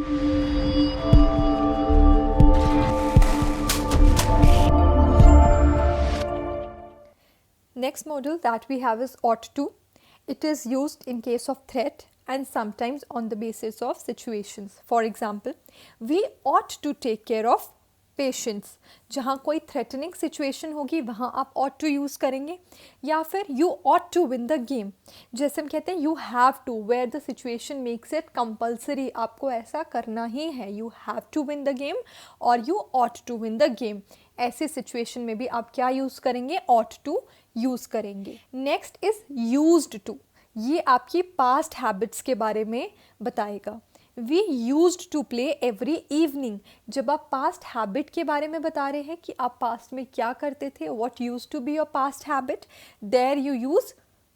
Next modal that we have is ought to. It is used in case of threat and sometimes on the basis of situations. For example, we ought to take care of patients. जहाँ कोई threatening situation होगी वहाँ आप ought to use करेंगे. या फिर you ought to win the game. जैसे हम कहते हैं you have to, where the situation makes it compulsory. आपको ऐसा करना ही है. You have to win the game और you ought to win the game. ऐसे सिचुएशन में भी आप क्या यूज़ करेंगे? ought to यूज़ करेंगे. Next is used to. ये आपकी पास्ट हैबिट्स के बारे में बताएगा. We used to play every evening. जब आप पास्ट हैबिट के बारे में बता रहे हैं कि आप पास्ट में क्या करते थे, what used to be your past habit, there you use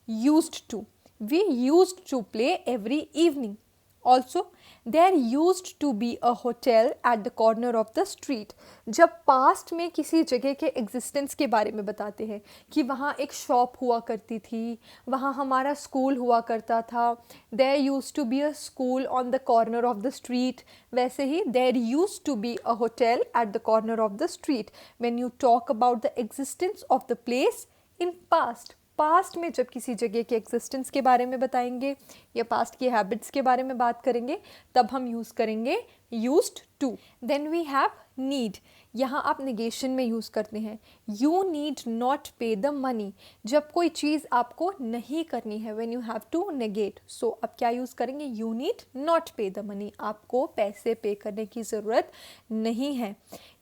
used to. We used to play every evening. Also, there used to be a hotel at the corner of the street. जब past में किसी जगह के existence के बारे में बताते हैं कि वहाँ एक शॉप हुआ करती थी, वहाँ हमारा स्कूल हुआ करता था. There used to be a school on the corner of the street. वैसे ही there used to be a hotel at the corner of the street. When you talk about the existence of the place in past. Past में जब किसी जगह के existence के बारे में बताएंगे या पास्ट की हैबिट्स के बारे में बात करेंगे तब हम यूज़ करेंगे used to. Then we have need. यहाँ आप नेगेशन में यूज़ करते हैं. You need not pay the money. जब कोई चीज़ आपको नहीं करनी है, when you have to negate, so अब क्या यूज़ करेंगे? You need not pay the money. आपको पैसे पे करने की ज़रूरत नहीं है.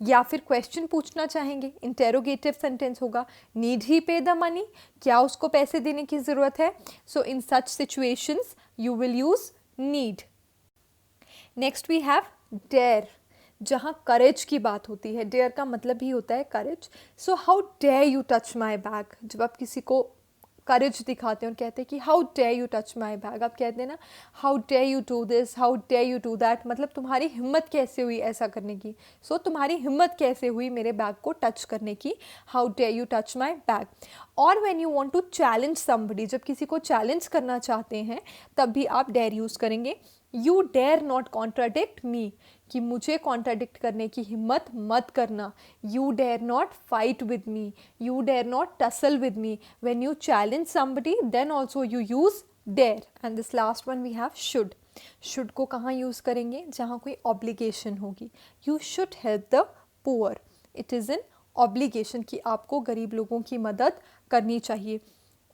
या फिर क्वेश्चन पूछना चाहेंगे, इंटेरोगेटिव सेंटेंस होगा. नीड ही पे द मनी. क्या उसको पैसे देने की ज़रूरत है? So in such situations you will use need. Next we have dare. जहाँ करेज की बात होती है, डेयर का मतलब ही होता है courage. So how dare you touch my bag. जब आप किसी को करेज दिखाते हैं और कहते हैं कि how dare you touch my bag, आप कहते हैं ना how dare you do this, how dare you do that, मतलब तुम्हारी हिम्मत कैसे हुई ऐसा करने की. सो तुम्हारी हिम्मत कैसे हुई मेरे बैग को टच करने की, how dare you touch my bag. और when you want to challenge somebody, जब किसी को चैलेंज करना चाहते हैं तब भी आप डेयर यूज़ करेंगे. You dare not contradict me, कि मुझे कॉन्ट्राडिक्ट करने की हिम्मत मत करना. You dare not fight with me, you dare not tussle with me. When you challenge somebody then also you use dare. And this last one we have should. Should को कहाँ use करेंगे? जहाँ कोई ऑब्लिगेशन होगी. You should help the poor. It is an obligation कि आपको गरीब लोगों की मदद करनी चाहिए.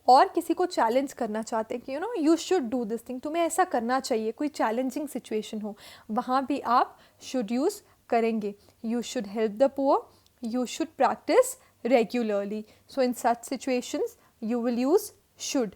और किसी को चैलेंज करना चाहते हैं कि you should do this thing, तुम्हें ऐसा करना चाहिए, कोई चैलेंजिंग सिचुएशन हो, वहाँ भी आप शुड यूज़ करेंगे. You should help the poor, you should practice regularly. So in such situations you will use should.